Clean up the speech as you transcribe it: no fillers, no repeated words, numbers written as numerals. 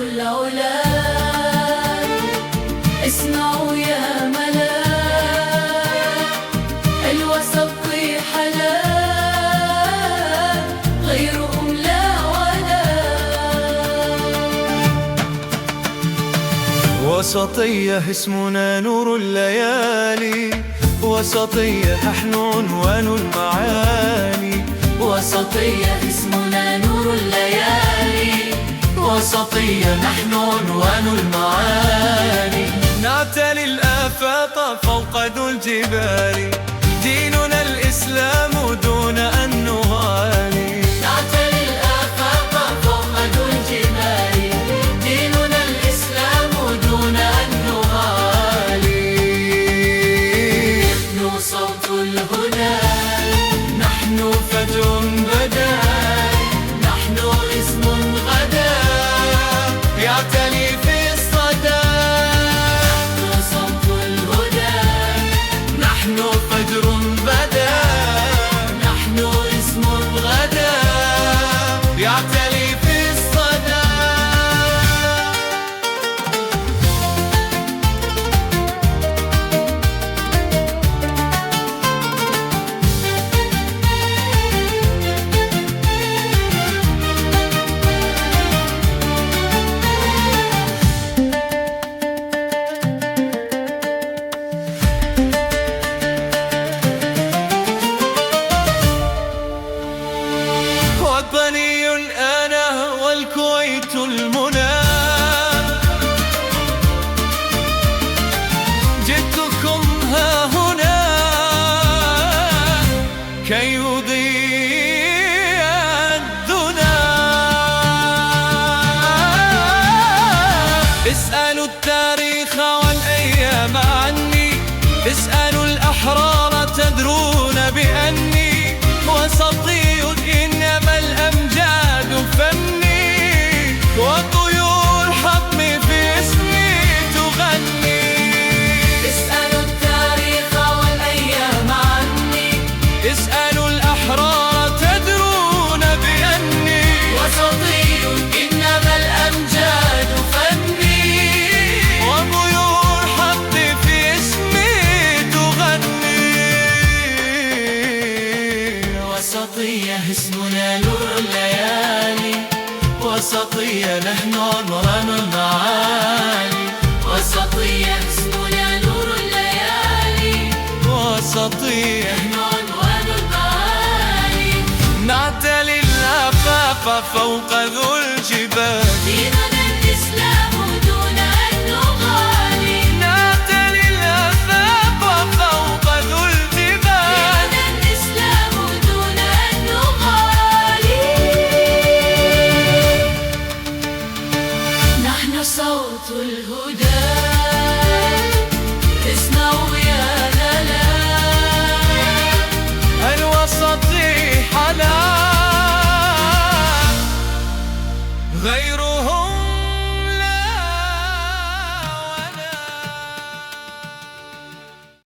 العلا، اسمعوا يا ملا، الوسط حلال غيرهم لا ولا. وسطية اسمنا نور الليالي، وسطية نحن عنوان المعاني. وسطية اسمنا نور الليالي، وسطية نحن عنوان المعاني. نعتلي الآفاق فوق ذو الجبال، ديننا الإسلام دون أن نغالي. نعتلي الآفاق فوق ذو الجبال، ديننا الإسلام دون أن نغالي. نحن صوت الهدى، نحن فجر بدا، نحن اسم غدا يعتلي في الصدى. نحن صوت الهدى، نحن فجر بدا، نحن اسم غدا يعتلي في الصدى. وطني أنا والكويت المنى، جئتكم ها هنا كي يضيء الدنا. اسألوا التاريخ والأيام عني، اسألوا الأحرار تدرون بأني وسطي، إنما الأمجاد فني وطيور حطمي في اسمي تغني. اسألوا التاريخ والأيام عني، اسألوا الأحرار تدرون بأني وسطي، إنما الأمجاد فني وطيور حطمي في اسمي تغني. وسطية اسمنا نور الليالي، وسطية نحن عنوان المعاني. وسطية اسمنا نور الليالي، وسطية نحن عنوان المعاني. نعتلي الآفاق فوق ذو الجبال، ديننا الإسلام دون أن نغالي. نعتلي الآفاق فوق ذو الجبال. ديننا الإسلام دون أن نغالي. نحن صوت الهدى، اسمعوا يا للا، الوسط حلا غيرهم